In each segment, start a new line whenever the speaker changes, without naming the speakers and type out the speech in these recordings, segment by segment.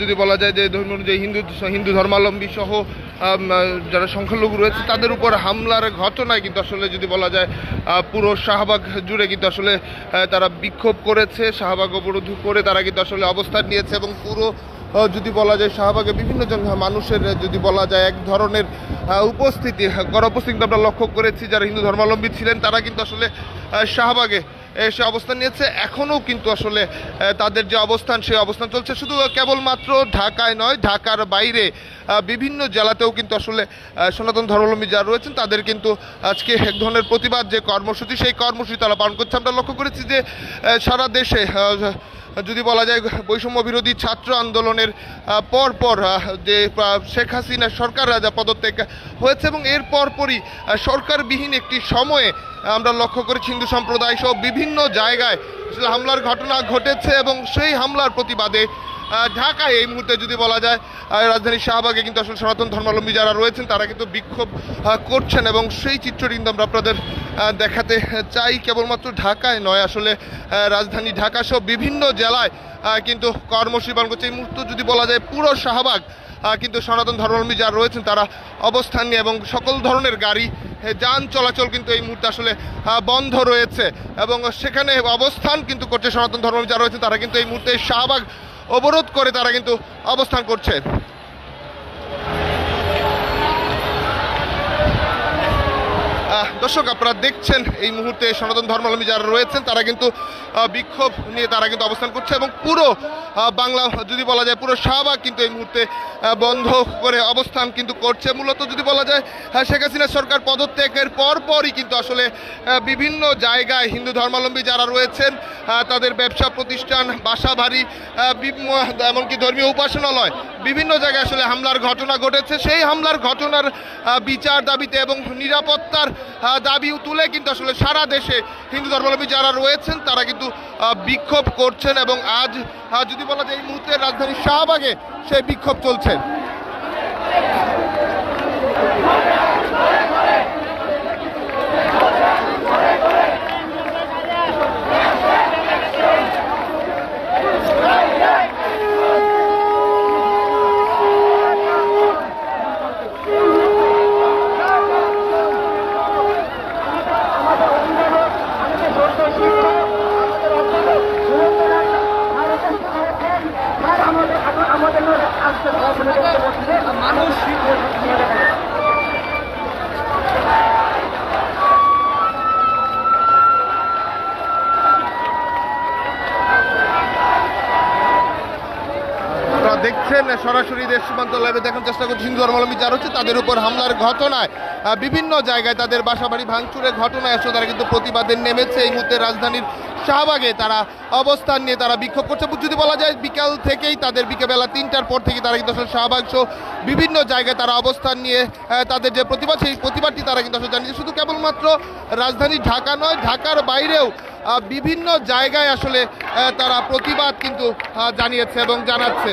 যদি বলা যায় যে ধর্ম অনুযায়ী হিন্দু ধর্মাবলম্বী সহ যারা সংখ্যালঘু রয়েছে তাদের উপর হামলার ঘটনায় কিন্তু আসলে যদি বলা যায় পুরো শাহবাগ জুড়ে কিন্তু আসলে তারা বিক্ষোভ করেছে, শাহবাগ অবরোধ করে তারা কিন্তু আসলে অবস্থান নিয়েছে এবং পুরো যদি বলা যায় শাহবাগে বিভিন্ন জন মানুষের যদি বলা যায় এক ধরনের উপস্থিতি আমরা লক্ষ্য করেছি। যারা হিন্দু ধর্মাবলম্বী ছিলেন তারা কিন্তু আসলে শাহবাগে এসে অবস্থান নিয়েছে। এখনও কিন্তু আসলে তাদের যে অবস্থান সেই অবস্থান চলছে। শুধু কেবলমাত্র ঢাকায় নয়, ঢাকার বাইরে বিভিন্ন জেলাতেও কিন্তু আসলে সনাতন ধর্মাবলম্বী যারা রয়েছেন তাদের কিন্তু আজকে এক ধরনের প্রতিবাদ যে কর্মসূচি সেই কর্মসূচি তারা পালন করছে। আমরা লক্ষ্য করেছি যে সারা দেশে যদি বলা যায় বৈষম্য বিরোধী ছাত্র আন্দোলনের পরপর যে শেখ হাসিনা সরকার যা পদত্যাগ হয়েছে এবং এর পরপরই সরকারবিহীন একটি সময়ে আমরা লক্ষ্য করেছি হিন্দু সম্প্রদায় সহ বিভিন্ন জায়গায় হামলার ঘটনা ঘটেছে এবং সেই হামলার প্রতিবাদে ঢাকায় এই মুহূর্তে যদি বলা যায় রাজধানীর শাহবাগে কিন্তু আসলে সনাতন ধর্মাবলম্বী যারা রয়েছেন তারা কিন্তু বিক্ষোভ করছেন এবং সেই চিত্রটি কিন্তু আমরা আপনাদের দেখাতে চাই। কেবলমাত্র ঢাকায় নয়, আসলে রাজধানী ঢাকা সহ বিভিন্ন জেলায় কিন্তু কর্মসূচি পালন করছে। এই মুহূর্তে যদি বলা যায় পুরো শাহবাগ কিন্তু সনাতন ধর্মাবলম্বী যারা রয়েছেন তারা অবস্থান নিয়ে এবং সকল ধরনের গাড়ি যান চলাচল কিন্তু এই মুহূর্তে আসলে বন্ধ রয়েছে এবং সেখানে অবস্থান কিন্তু করছে সনাতন ধর্মাবলম্বী যারা রয়েছেন তারা কিন্তু এই মুহূর্তে শাহবাগ অবরোধ করে তারা কিন্তু অবস্থান করছে। দর্শক আপনারা দেখছেন এই মুহূর্তে সনাতন ধর্মাবলম্বী যারা রয়েছেন তারা কিন্তু বিক্ষোভ নিয়ে তারা কিন্তু অবস্থান করছে এবং পুরো বাংলা যদি বলা যায় পুরো শাহবাগ কিন্তু এই মুহূর্তে বন্ধ করে অবস্থান কিন্তু করছে। মূলত যদি বলা যায় শেখ হাসিনা সরকার পদত্যাগের পরপরই কিন্তু আসলে বিভিন্ন জায়গায় হিন্দু ধর্মাবলম্বী যারা রয়েছেন তাদের ব্যবসা প্রতিষ্ঠান, বাসা বাড়ি, এমনকি ধর্মীয় উপাসনালয় বিভিন্ন জায়গায় আসলে হামলার ঘটনা ঘটেছে। সেই হামলার ঘটনার বিচার দাবিতে এবং নিরাপত্তার দাবি তুলে কিন্তু আসলে সারা দেশে হিন্দু ধর্মাবলম্বী যারা রয়েছেন তারা কিন্তু বিক্ষোভ করছেন এবং আজ যদি বলা যায় এই মুহূর্তে রাজধানীর শাহবাগে সেই বিক্ষোভ চলছে। দেখছেন সরাসরি দেশ সীমান্ত লাইভে দেখার চেষ্টা করছি হিন্দু ধর্মাবলম্বী যারা হচ্ছে তাদের উপর হামলার ঘটনায় বিভিন্ন জায়গায় তাদের বাসাবাড়ি ভাঙচুরের ঘটনায় আসলে তারা কিন্তু প্রতিবাদে নেমেছে। এই মুহূর্তে রাজধানীর শাহবাগে তারা অবস্থান নিয়ে তারা বিক্ষোভ করছে। যদি বলা যায় বিকাল থেকেই তাদের বিকেলবেলা 3টার পর থেকে তারা কিন্তু আসলে শাহবাগ সহ বিভিন্ন জায়গায় তারা অবস্থান নিয়ে তাদের যে প্রতিবাদ সেই প্রতিবাদটি তারা কিন্তু আসলে জানিয়েছে। শুধু কেবলমাত্র রাজধানী ঢাকা নয়, ঢাকার বাইরেও বিভিন্ন জায়গায় আসলে তারা প্রতিবাদ কিন্তু জানিয়েছে এবং জানাচ্ছে।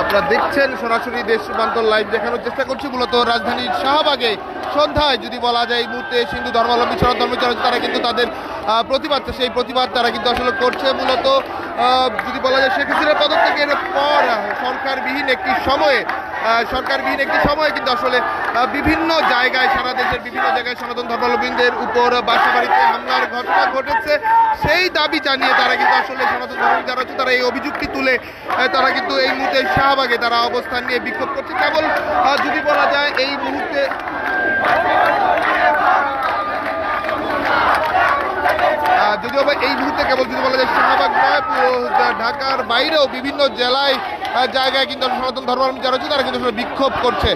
আপনারা দেখছেন সরাসরি দেশ সীমান্ত লাইভ দেখানোর চেষ্টা করছি। মূলত রাজধানীর শাহবাগে সন্ধ্যায় যদি বলা যায় এই মুহূর্তে হিন্দু ধর্মাবলম্বী সনাতন ধর্মী যারা তারা কিন্তু তাদের প্রতিবাদ, সেই প্রতিবাদ তারা কিন্তু আসলে করছে মূলত যদি বলা যায় শেখ হাসিনার পদত্যাগের পর সরকারবিহীন একটি সময়ে কিন্তু আসলে বিভিন্ন জায়গায় সারা দেশের বিভিন্ন জায়গায় সনাতন ধর্মাবলম্বীদের উপর বাসাবাড়িতে হামলার ঘটনা ঘটেছে। সেই দাবি জানিয়ে তারা কিন্তু আসলে সনাতন ধর্মী যারা আছে তারা এই অভিযোগটি তুলে তারা কিন্তু এই মুহূর্তে শাহবাগে তারা অবস্থান নিয়ে বিক্ষোভ করছে। কেবল যদি বলা যায় এই মুহূর্তে যদিও বা এই মুহূর্তে কেবল যদি বলা যায় শাহবাগ নয়, পুরো ঢাকার বাইরেও বিভিন্ন জেলায় জায়গায় কিন্তু সনাতন ধর্মাবলম্বী যারা আছে তারা কিন্তু বিক্ষোভ করছে।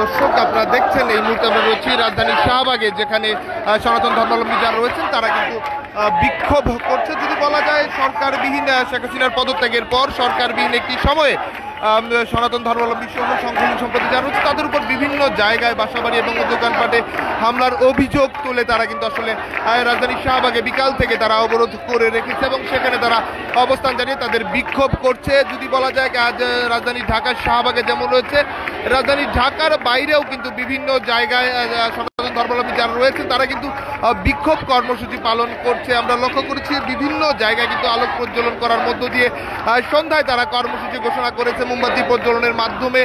দর্শক আপনারা দেখছেন এই মুহূর্তে আমরা রয়েছি রাজধানীর শাহবাগে, যেখানে সনাতন ধর্মাবলম্বী যারা রয়েছেন তারা কিন্তু বিক্ষোভ করছে। যদি বলা যায় সরকারবিহীন শেখ হাসিনার পদত্যাগের পর সরকারবিহীন একটি সময়ে সনাতন ধর্মাবলম্বী সহ সংখ্যালঘু সম্প্রদায় যারা রয়েছে তাদের উপর বিভিন্ন জায়গায় বাসাবাড়ি এবং দোকানপাটে হামলার অভিযোগ তুলে তারা কিন্তু আসলে রাজধানীর শাহবাগে বিকাল থেকে তারা অবরোধ করে রেখেছে এবং সেখানে তারা অবস্থান জানিয়ে তাদের বিক্ষোভ করছে। যদি বলা যায় আজ রাজধানী ঢাকার শাহবাগে যেমন রয়েছে, রাজধানী ঢাকার বাইরেও কিন্তু বিভিন্ন জায়গায় সনাতন ধর্মাবলম্বী যারা রয়েছে তারা কিন্তু বিক্ষোভ কর্মসূচি পালন করছে। আমরা লক্ষ্য করেছি বিভিন্ন জায়গায় কিন্তু আলোক প্রজ্বলন করার মধ্য দিয়ে সন্ধ্যায় তারা কর্মসূচি ঘোষণা করেছে মোমবাতি প্রজ্বলনের মাধ্যমে।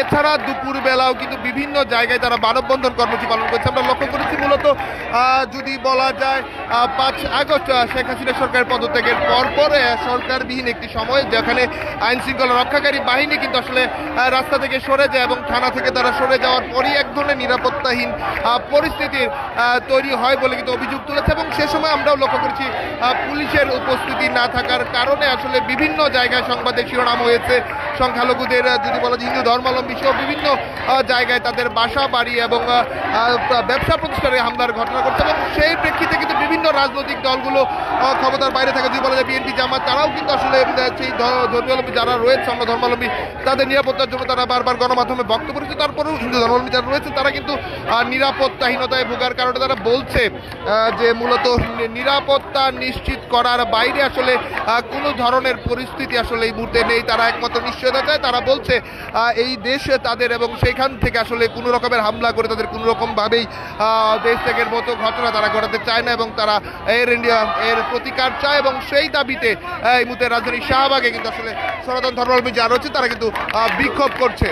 এছাড়া দুপুর বেলাও কিন্তু বিভিন্ন জায়গায় তারা মানববন্ধন কর্মসূচি পালন করছে। আমরা লক্ষ্য করেছি মূলত যদি বলা যায় 5 আগস্ট শেখ হাসিনা সরকারের পদত্যাগের পরে সরকারবিহীন একটি সময় যেখানে আইন শৃঙ্খলা রক্ষাকারী বাহিনী কিন্তু আসলে রাস্তা থেকে সরে যায় এবং থানা থেকে তারা সরে যাওয়ার পরই এক ধরনের নিরাপত্তাহীন পরিস্থিতির তৈরি হয় বলে কিন্তু অভিযোগ তুলেছে। এবং সে সময় আমরাও লক্ষ্য করেছি পুলিশের উপস্থিতি না থাকার কারণে আসলে বিভিন্ন জায়গায় সংবাদের শিরোনাম হয়েছে সংখ্যালঘুদের যদি বলা যায় হিন্দু ধর্মাবলম্বী সহ বিভিন্ন জায়গায় তাদের বাসা বাড়ি এবং ব্যবসা প্রতিষ্ঠানে হামলার ঘটনা ঘটছে এবং সেই প্রেক্ষিতে কিন্তু বিভিন্ন রাজনৈতিক দলগুলো ক্ষমতার বাইরে থাকে যদি বলা যায় বিএনপি জামাত তারাও কিন্তু আসলে সেই ধর্মাবলম্বী যারা রয়েছে অন্য ধর্মাবলম্বী তাদের নিরাপত্তার জন্য তারা বারবার গণমাধ্যমে বক্তব্য দিচ্ছে। তারপরেও হিন্দু ধর্মাবলম্বী যারা রয়েছে তারা কিন্তু নিরাপত্তাহীনতায় ভোগার কারণে তারা বলছে যে মূলত নিরাপত্তা নিশ্চিত করার বাইরে আসলে কোনো ধরনের পরিস্থিতি আসলে এই মুহূর্তে নেই। তারা একমাত্র নিশ্চয়তা চায়। তারা বলছে এই দেশে তাদের এবং সেইখান থেকে আসলে কোনো রকমের হামলা করে তাদের কোনো রকমভাবেই দেশ ত্যাগের মতো ঘটনা তারা ঘটাতে চায় না এবং তারা এর প্রতিকার চায় এবং সেই দাবিতে এই মুহূর্তে রাজধানীর শাহবাগে কিন্তু আসলে সনাতন ধর্মাবলম্বী যারা রয়েছে তারা কিন্তু বিক্ষোভ করছে।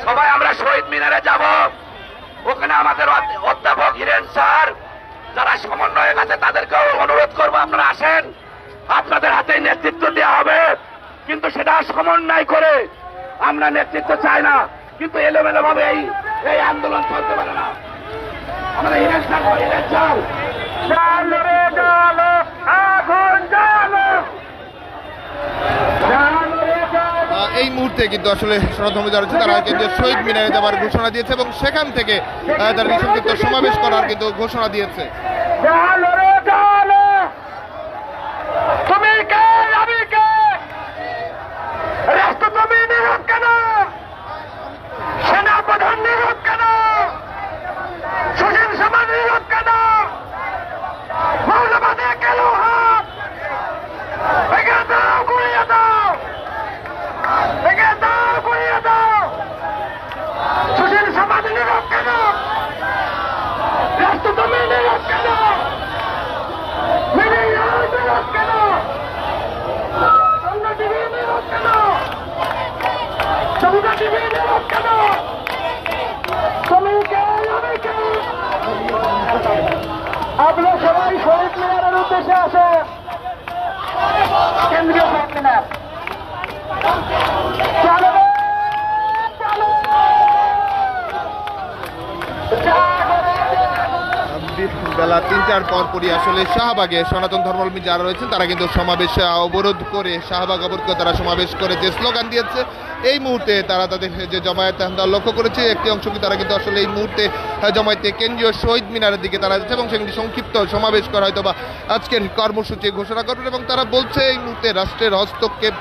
সবাই আমরা শহীদ মিনারে যাব, ওখানে আমাদের অধ্যাপক হিরেন স্যার যারা সমন্বয়ক আছে তাদেরকেও অনুরোধ করবো আপনারা আসেন, আপনাদের হাতে নেতৃত্ব দেওয়া হবে। কিন্তু সেটা সমন্বয় করে আমরা নেতৃত্ব চাই না, কিন্তু এলোমেলো ভাবে এই আন্দোলন চলতে পারে না। আমরা হিরেন স্যার
এই মুহূর্তে কিন্তু আসলে সনাতন যারা রয়েছে তারা কিন্তু শহীদ মিনারে যাবার ঘোষণা দিয়েছে এবং সেখান থেকে তারা সংক্ষিপ্ত সমাবেশ করার কিন্তু ঘোষণা দিয়েছে।
তুমি কে, আমি কে, রাষ্ট্র তুমি নিরোধ কেন, সেনাপ্রধান নিরোধ কেন, সুশীল সমাজ নিরোধ কেন, মৌলবাদে কেন হাত ভেঙে দাও, গুড়িয়ে দাও, ভেঙে দাও, গুড়িয়ে দাও। সুশীল সমাজ নিরোধ কেন, রাষ্ট্র তুমি নিরোধ কেন, নিরোধ কেন, অন্য টিভি নিরোধ কেন, সমুদ্র টিভি নিরোধ কেন, তুমি কে, আমি কে। আপনারা সবাই শহীদ মিনারের উদ্দেশ্যে আসে, কেন্দ্রীয় শহীদ মিনার চালাবে,
বেলা ৩টার পরপরই আসলে শাহবাগে সনাতন ধর্মাবলম্বী যারা রয়েছেন তারা কিন্তু সমাবেশ অবরোধ করে শাহবাগ অবরোধ করে তারা সমাবেশ করে যে স্লোগান দিয়েছে এই মুহূর্তে তারা তাদের যে জমায়েত লক্ষ্য করেছে একটি অংশ কি তারা কিন্তু আসলে এই মুহূর্তে জমায়েতে কেন্দ্রীয় শহীদ মিনারের দিকে তারা যাচ্ছে এবং সেখানে সংক্ষিপ্ত সমাবেশ করা হয়তো বা আজকের কর্মসূচি ঘোষণা করবেন এবং তারা বলছে এই মুহূর্তে রাষ্ট্রের হস্তক্ষেপ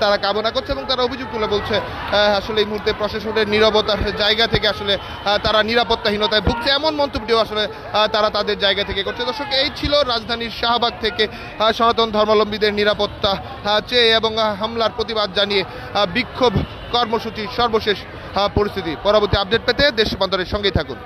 তারা কামনা করছে এবং তারা অভিযোগ তুলে বলছে আসলে এই মুহূর্তে প্রশাসনের নীরবতার জায়গা থেকে আসলে তারা নিরাপত্তাহীনতায় ভুগছে এমন মন্তব্যটিও আসলে তারা তাদের জায়গা থেকে করছে। দর্শক এই ছিল রাজধানীর শাহবাগ থেকে সনাতন ধর্মাবলম্বীদের নিরাপত্তা চেয়ে এবং হামলার প্রতিবাদ জানিয়ে বিক্ষোভ কর্মসূচির সর্বশেষ পরিস্থিতি। পরবর্তী আপডেট পেতে দেশ রূপান্তরের সঙ্গেই থাকুন।